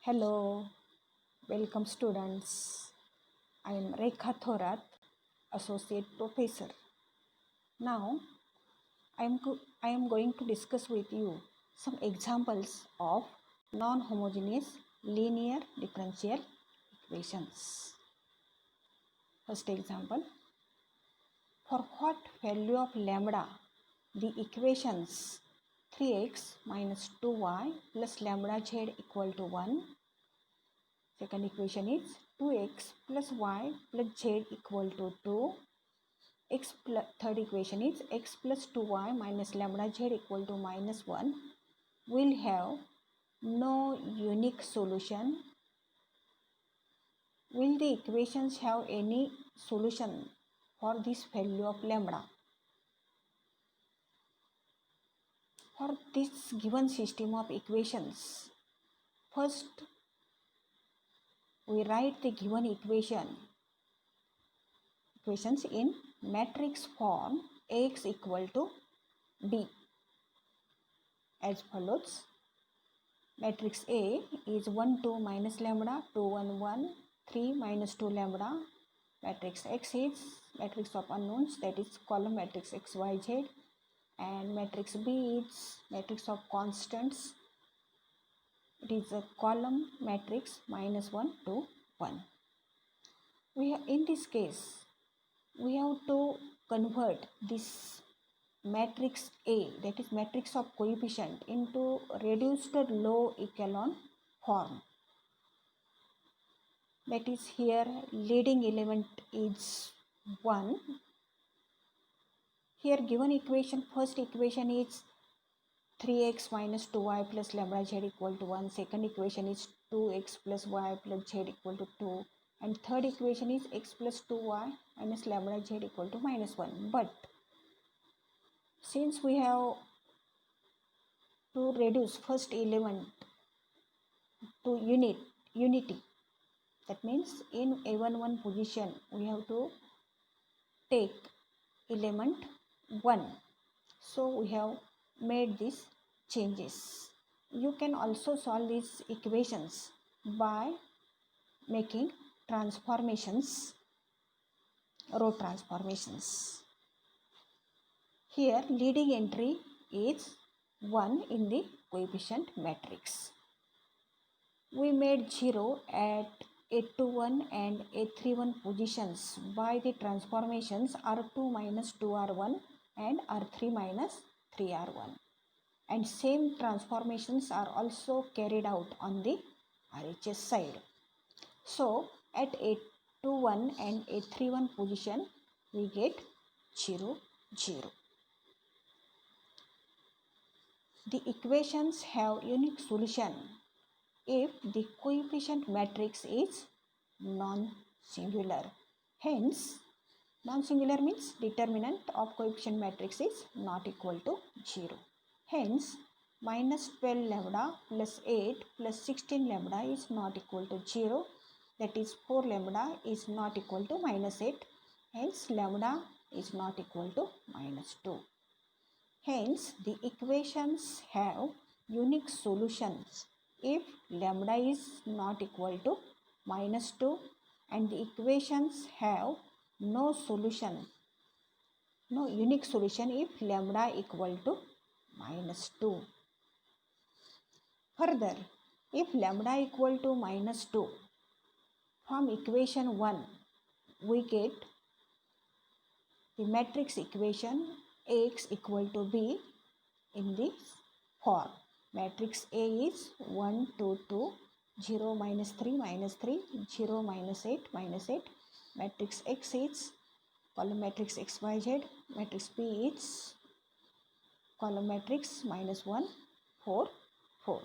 Hello, welcome students. I am Rekha Thorat, Associate Professor. Now, I am going to discuss with you some examples of non-homogeneous linear differential equations. First example, for what value of lambda the equations 3x minus 2y plus lambda z equal to 1. Second equation is 2x plus y plus z equal to 2. Third equation is x plus 2y minus lambda z equal to minus 1 will have no unique solution. Will the equations have any solution for this value of lambda? For this given system of equations, first we write the given equations in matrix form Ax equal to B as follows. Matrix A is 1 2 minus lambda 2 1 1 3 minus 2 lambda. Matrix X is matrix of unknowns, that is column matrix X Y Z, and matrix B is matrix of constants, it is a column matrix minus 1 2 1. In this case we have to convert this matrix A, that is matrix of coefficient, into reduced low echelon form. That is, here leading element is 1. Here given equation, first equation is 3x minus 2y plus lambda z equal to 1. Second equation is 2x plus y plus z equal to 2. And third equation is x plus 2y minus lambda z equal to minus 1. But since we have to reduce first element to unity, that means in A11 position we have to take element 1. So we have made these changes. You can also solve these equations by making transformations, row transformations. Here leading entry is 1 in the coefficient matrix. We made 0 at A21 and A31 positions by the transformations R2 minus 2R1 and R3 minus 3R1. And same transformations are also carried out on the RHS side. So at A21 and A31 position we get 0 0. The equations have unique solution if the coefficient matrix is non-singular. Hence, non-singular means determinant of coefficient matrix is not equal to 0. Hence, minus 12 lambda plus 8 plus 16 lambda is not equal to 0. That is, 4 lambda is not equal to minus 8. Hence, lambda is not equal to minus 2. Hence, the equations have unique solutions if lambda is not equal to minus 2, and the equations have no unique solution if lambda equal to minus 2. Further, if lambda equal to minus 2, from equation 1 we get the matrix equation Ax equal to B in this form. Matrix A is 1 2 2 0 minus 3 minus 3 0 minus 8 minus 8. Matrix X is column matrix X Y Z. Matrix B is column matrix minus 1 4 4.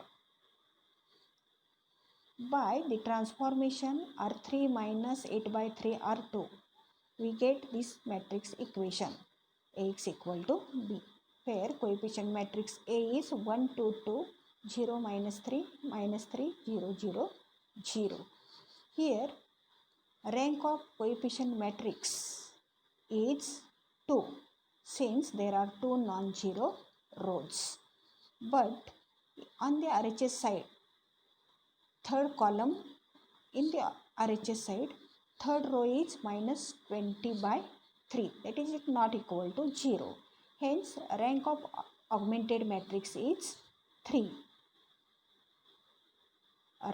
By the transformation R3 minus 8 by 3 R2 we get this matrix equation Ax equal to B, where coefficient matrix A is 1 2 2 0 minus 3 0 0 0. Here rank of coefficient matrix is 2 since there are 2 non-zero rows. But on the RHS side third column in the RHS side, third row is minus 20 by 3, that is not equal to 0. Hence, rank of augmented matrix is 3.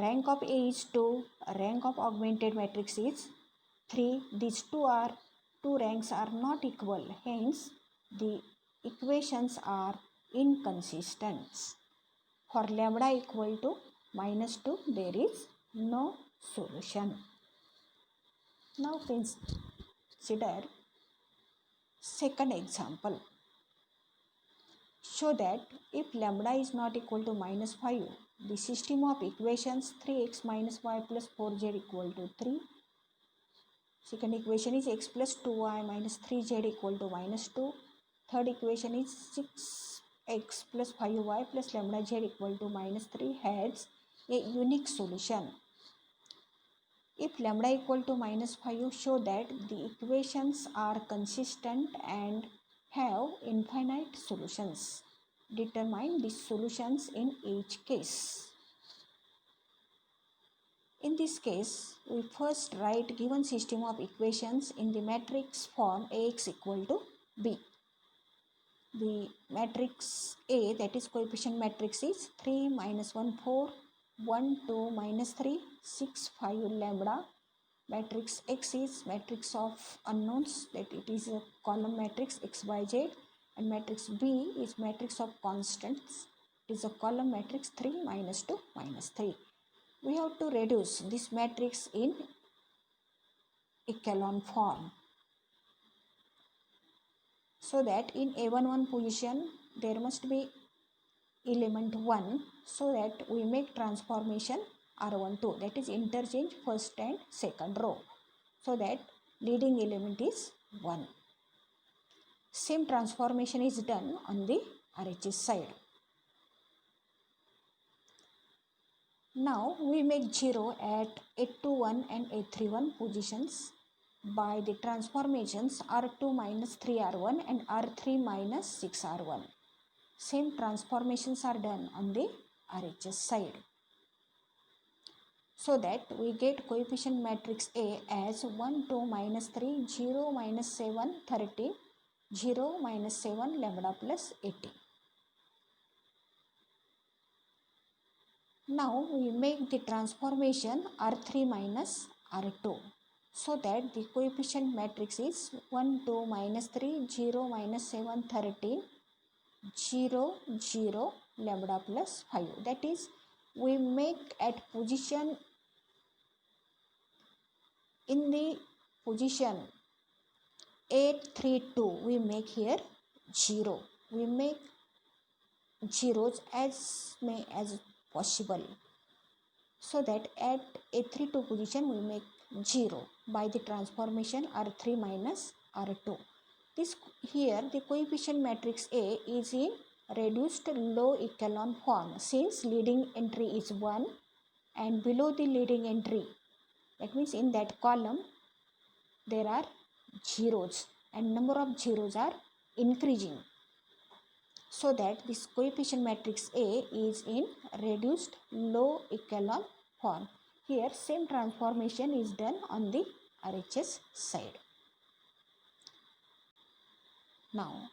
Rank of A is 2, rank of augmented matrix is 3. These two ranks are not equal, hence the equations are inconsistent. For lambda equal to minus 2, there is no solution. Now consider second example. Show that if lambda is not equal to minus 5, the system of equations 3x minus y plus 4z equal to 3. Second equation is x plus 2y minus 3z equal to minus 2. Third equation is 6x plus 5y plus lambda z equal to minus 3 has a unique solution. If lambda equal to minus 5, show that the equations are consistent and have infinite solutions. Determine the solutions in each case. In this case, we first write given system of equations in the matrix form Ax equal to B. The matrix A, that is coefficient matrix, is 3, minus 1, 4, 1, 2, minus 3, 6, 5 lambda. Matrix X is matrix of unknowns, that it is a column matrix x, y, z, and matrix B is matrix of constants. It is a column matrix 3, minus 2, minus 3. We have to reduce this matrix in echelon form, so that in A11 position there must be element 1, so that we make transformation R12, that is interchange first and second row, so that leading element is 1. Same transformation is done on the RHS side. Now we make 0 at A21 and A31 positions by the transformations R2 minus 3R1 and R3 minus 6R1. Same transformations are done on the RHS side, so that we get coefficient matrix A as 1, 2, minus 3, 0, minus 7, 13, 0, minus 7, lambda plus 80. Now we make the transformation R3 minus R2, so that the coefficient matrix is 1, 2, minus 3, 0, minus 7, 13, 0, 0, lambda plus 5. That is, we make at position in the position 8, 3, 2, we make here 0. We make zeros as many as possible, so that at A32 position we make 0 by the transformation R3 minus R2. This here the coefficient matrix A is in reduced low echelon form, since leading entry is 1 and below the leading entry, that means in that column there are zeros and number of zeros are increasing, so that this coefficient matrix A is in reduced low echelon form. Here same transformation is done on the RHS side. Now,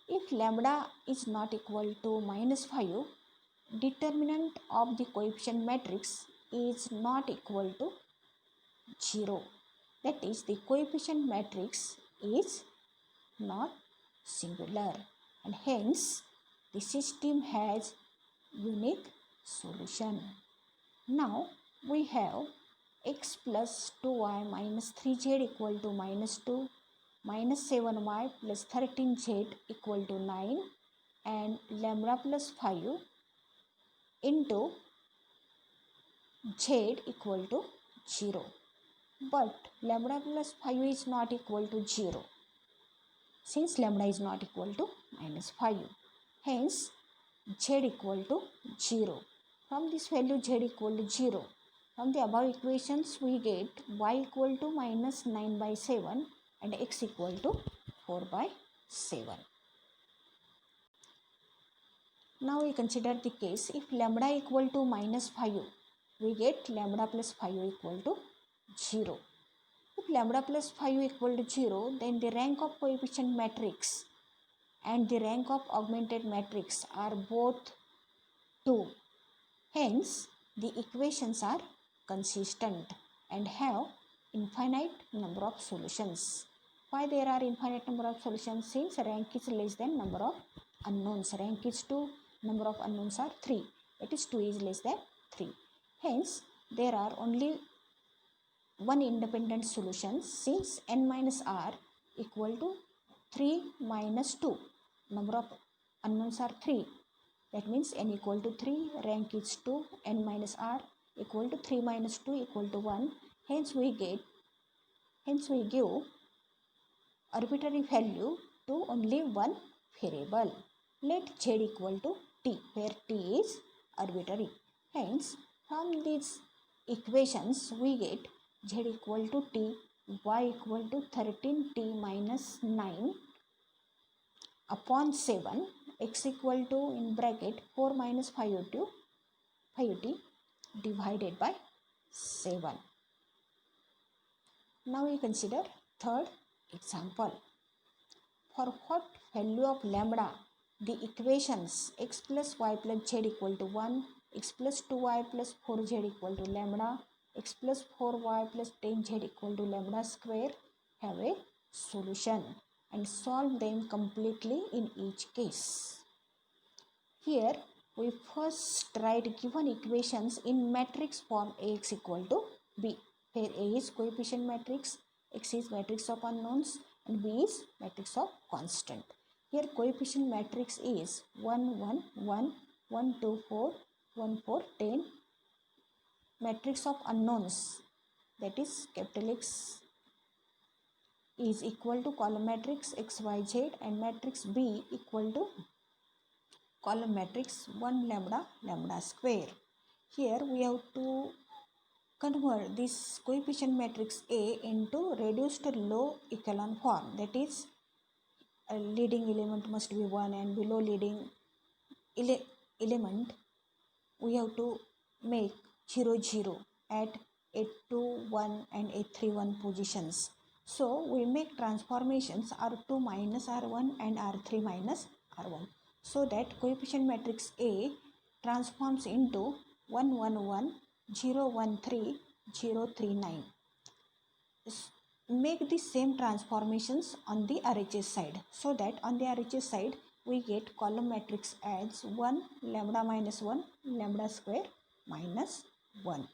if lambda is not equal to minus 5, determinant of the coefficient matrix is not equal to 0. That is, the coefficient matrix is not singular, and hence the system has unique solution. Now we have x plus 2y minus 3z equal to minus 2, minus 7y plus 13z equal to 9, and lambda plus 5 into z equal to 0. But lambda plus 5 is not equal to 0, since lambda is not equal to minus 5. Hence, z equal to 0. From this value z equal to 0, from the above equations we get y equal to minus 9 by 7 and x equal to 4 by 7. Now we consider the case if lambda equal to minus 5, we get lambda plus phi u equal to 0. If lambda plus phi u equal to 0, then the rank of coefficient matrix and the rank of augmented matrix are both 2. Hence, the equations are consistent and have infinite number of solutions. Why there are infinite number of solutions? Since rank is less than number of unknowns. Rank is 2, number of unknowns are 3. That is 2 is less than 3. Hence, there are only one independent solution since n minus r equal to 3 minus 2. Number of unknowns are 3. That means n equal to 3, rank is 2, n minus r equal to 3 minus 2 equal to 1. Hence we give arbitrary value to only one variable. Let z equal to t, where t is arbitrary. Hence, from these equations we get z equal to t, y equal to 13t minus 9 upon 7, x equal to in bracket 4 minus 5ut divided by 7. Now we consider third example. For what value of lambda the equations x plus y plus z equal to 1, x plus 2y plus 4z equal to lambda, x plus 4y plus 10z equal to lambda square have a solution, and solve them completely in each case. Here we first write given equations in matrix form Ax equal to B, where A is coefficient matrix, X is matrix of unknowns, and B is matrix of constant. Here coefficient matrix is 1, 1, 1, 1, 2, 4, 1, 4, 10. Matrix of unknowns, that is capital X, is equal to column matrix X, Y, Z, and matrix B equal to column matrix 1 lambda lambda square. Here we have to convert this coefficient matrix A into reduced low echelon form, that is a leading element must be 1 and below leading element we have to make 0 0 at 8 2 1 and 8 3 1 positions. So we make transformations R2 minus R1 and R3 minus R1, so that coefficient matrix A transforms into 1 1 1 0 1 3 0 3 9. Make the same transformations on the RHS side, so that on the RHS side we get column matrix as 1 lambda minus 1 lambda square minus 1.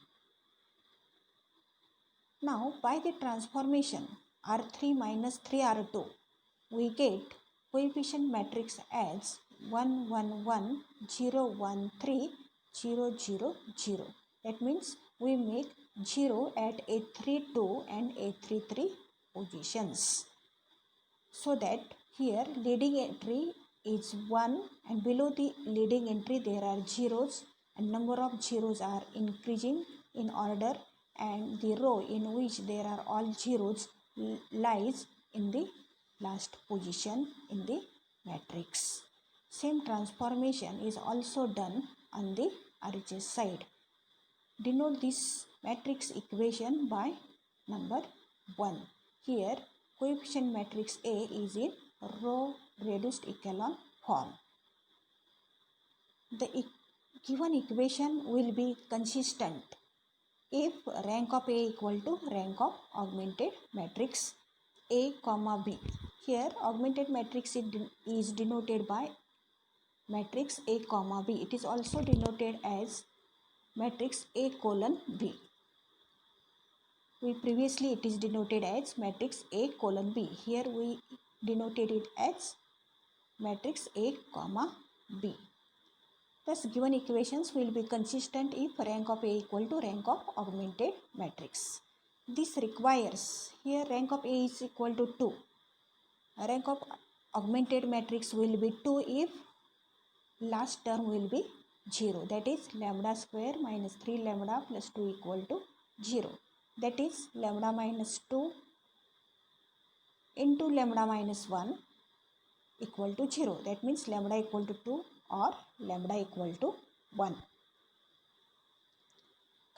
Now by the transformation R3 minus 3R2 we get coefficient matrix as 1 1 1 0 1 3 0 0 0. That means we make 0 at A32 and A33 positions, so that here leading entry is 1 and below the leading entry there are zeros, and number of zeros are increasing in order, and the row in which there are all zeros lies in the last position in the matrix. Same transformation is also done on the RHS side. Denote this matrix equation by number 1. Here coefficient matrix A is in row reduced echelon form. The given equation will be consistent if rank of A equal to rank of augmented matrix A comma B. Here augmented matrix is denoted by matrix A comma B. It is also denoted as matrix A colon B. Previously it is denoted as matrix A colon B. Here we denoted it as matrix A comma B. Thus given equations will be consistent if rank of A equal to rank of augmented matrix. This requires, here rank of A is equal to 2. Rank of augmented matrix will be 2 if last term will be 0. That is lambda square minus 3 lambda plus 2 equal to 0. That is lambda minus 2 into lambda minus 1 equal to 0. That means lambda equal to 2 or lambda equal to 1.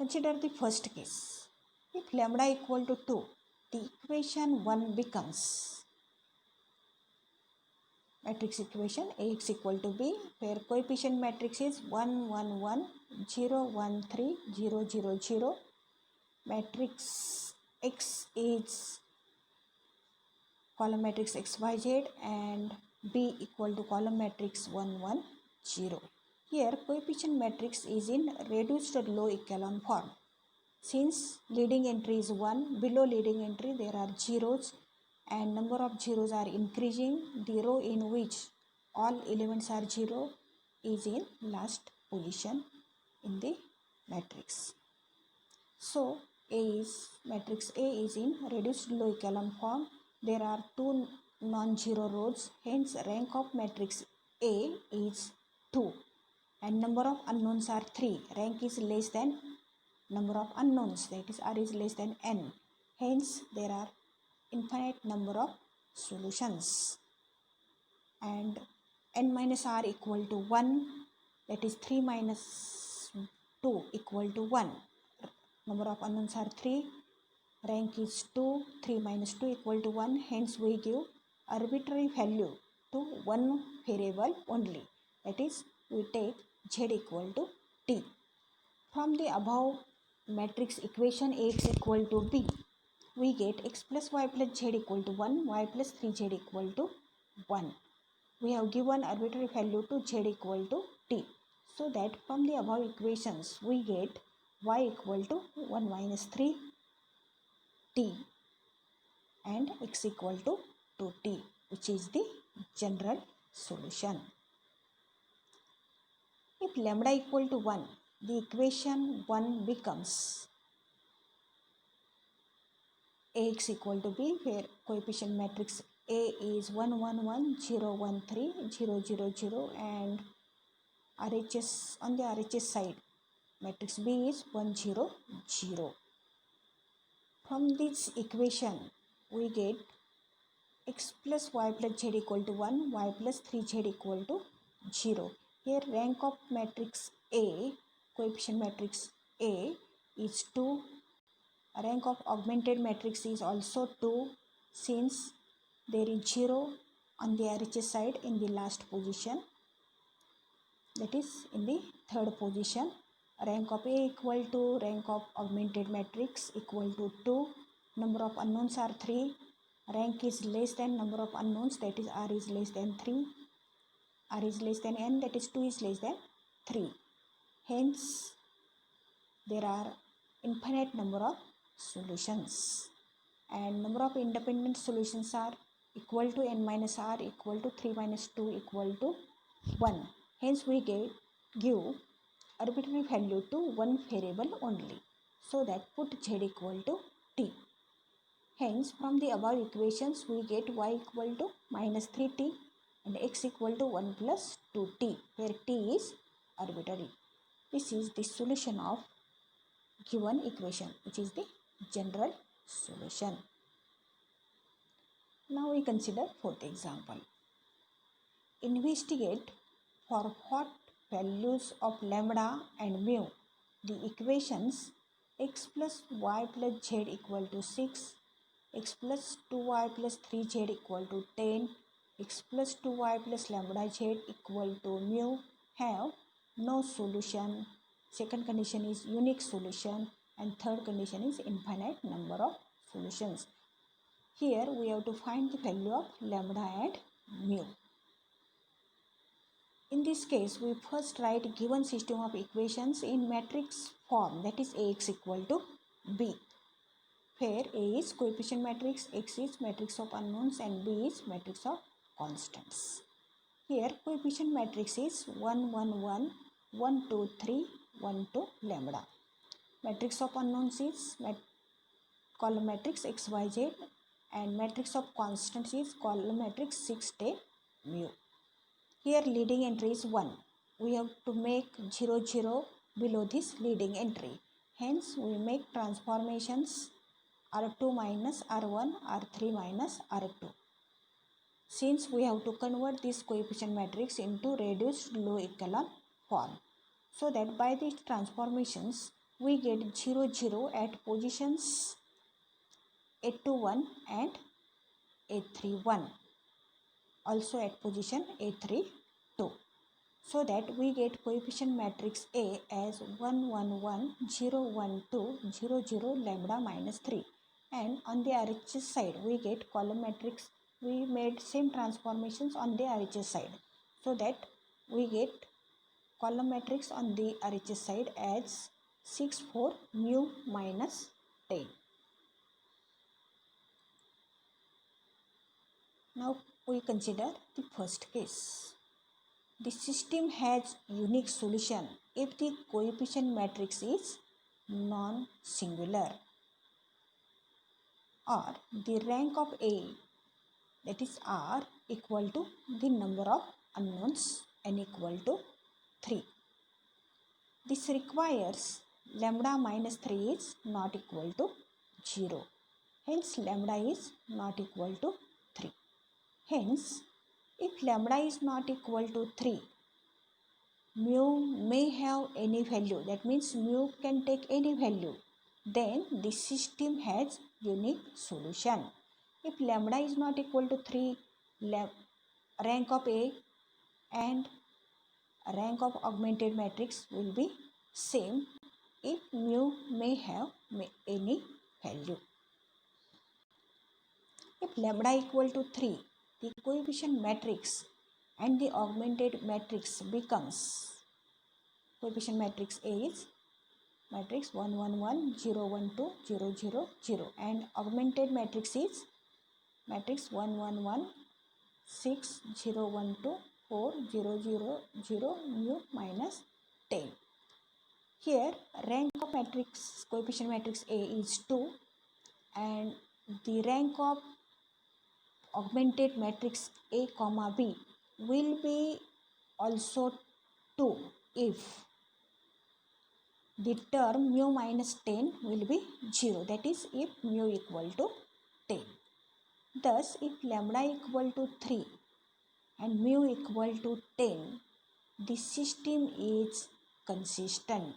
Consider the first case. If lambda equal to 2, the equation 1 becomes matrix equation Ax equal to B, where coefficient matrix is 1 1 1 0 1 3 0 0 0. Matrix X is column matrix XYZ and B equal to column matrix 1 1 0. Here coefficient matrix is in reduced low echelon form. Since leading entry is 1, below leading entry there are zeros and number of zeros are increasing. The row in which all elements are 0 is in last position in the matrix. So matrix A is in reduced low echelon form. There are two non-zero rows, hence rank of matrix A is 2 and number of unknowns are 3. Rank is less than number of unknowns, that is R is less than N. Hence there are infinite number of solutions and N minus R equal to 1, that is 3 minus 2 equal to 1. Number of unknowns are 3, rank is 2, 3 minus 2 equal to 1. Hence we give arbitrary value to one variable only, that is we take Z equal to T. From the above matrix equation Ax equal to B, we get x plus y plus z equal to 1, y plus 3z equal to 1. We have given arbitrary value to z equal to t. So that from the above equations we get y equal to 1 minus 3 t and x equal to 2t, which is the general solution. If lambda equal to 1, the equation 1 becomes Ax equal to B, where coefficient matrix A is 1 1 1 0 1 3 0 0 0 and RHS on the RHS side matrix B is 1 0 0. From this equation we get x plus y plus z equal to 1, y plus 3z equal to 0. Here rank of matrix A, coefficient matrix A is 2. Rank of augmented matrix is also 2, since there is 0 on the RHS side in the last position, that is in the third position. Rank of A equal to rank of augmented matrix equal to 2. Number of unknowns are 3. Rank is less than number of unknowns, that is R is less than 3. R is less than N, that is 2 is less than 3. Hence there are infinite number of solutions and number of independent solutions are equal to n minus r equal to 3 minus 2 equal to 1. Hence we give arbitrary value to one variable only, so that put z equal to t. Hence from the above equations we get y equal to minus 3t and x equal to 1 plus 2t, where t is arbitrary. This is the solution of given equation, which is the general solution. Now we consider fourth example. Investigate for what values of lambda and mu the equations x plus y plus z equal to 6, x plus 2y plus 3z equal to 10, x plus 2y plus lambda z equal to mu have no solution. Second condition is unique solution and third condition is infinite number of solutions. Here we have to find the value of lambda and mu. In this case we first write given system of equations in matrix form, that is Ax equal to B, where A is coefficient matrix, X is matrix of unknowns and B is matrix of constants. Here coefficient matrix is 1 1 1 1 2 3 1 2 lambda. Matrix of unknowns is column matrix XYZ and matrix of constants is column matrix 6 10 mu. Here leading entry is 1. We have to make 0 0 below this leading entry. Hence we make transformations R2 minus R1, R3 minus R2. Since we have to convert this coefficient matrix into reduced low echelon form, so that by these transformations we get 0, 0 at positions A2, 1 and A3, 1. Also at position A3, 2. So that we get coefficient matrix A as 1, 1, 1, 0, 1, 2, 0, 0, lambda minus 3. And on the RHS side, we get column matrix. We made same transformations on the RHS side. So that we get column matrix on the RHS side as 6, 4, mu minus 10. Now we consider the first case. The system has unique solution if the coefficient matrix is non-singular, or the rank of A, that is R, equal to the number of unknowns n equal to 3. This requires lambda minus 3 is not equal to 0. Hence lambda is not equal to 3. Hence, if lambda is not equal to 3, mu may have any value. That means mu can take any value. Then the system has unique solution. If lambda is not equal to 3, rank of A and rank of augmented matrix will be same if mu may have any value. If lambda equal to 3, the coefficient matrix and the augmented matrix becomes, coefficient matrix A is matrix 1, 1, 1, 0, 1, 2, 0, 0, 0, and augmented matrix is matrix 1, 1, 1, 6, 0, 1, 2, 4, 0, 0, 0, mu minus 10. Here rank of matrix, coefficient matrix A is 2, and the rank of augmented matrix A comma B will be also 2 if the term mu minus 10 will be 0, that is if mu equal to 10. Thus, if lambda equal to 3 and mu equal to 10, the system is consistent.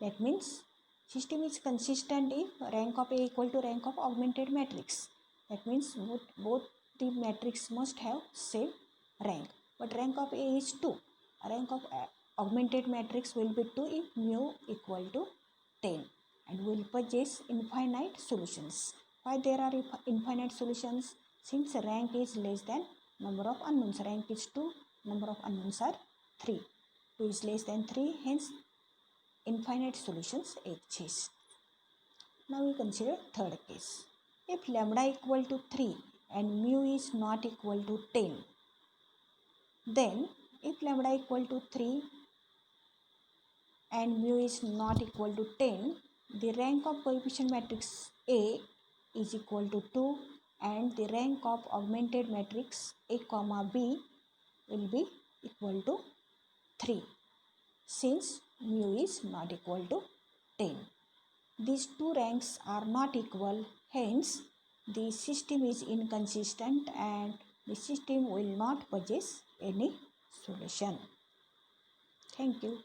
That means system is consistent if rank of A equal to rank of augmented matrix. That means both the matrix must have same rank. But rank of A is 2. Rank of augmented matrix will be 2 if mu equal to 10. And will possess infinite solutions. Why there are infinite solutions? Since rank is less than number of unknowns. Rank is 2, number of unknowns are 3. 2 is less than 3, hence infinite solutions exist. Now we consider third case. If lambda equal to 3 and mu is not equal to 10, then if lambda equal to 3 and mu is not equal to 10, the rank of coefficient matrix A is equal to 2 and the rank of augmented matrix A comma B will be equal to 3 since mu is not equal to 10. These two ranks are not equal, hence the system is inconsistent and the system will not possess any solution. Thank you.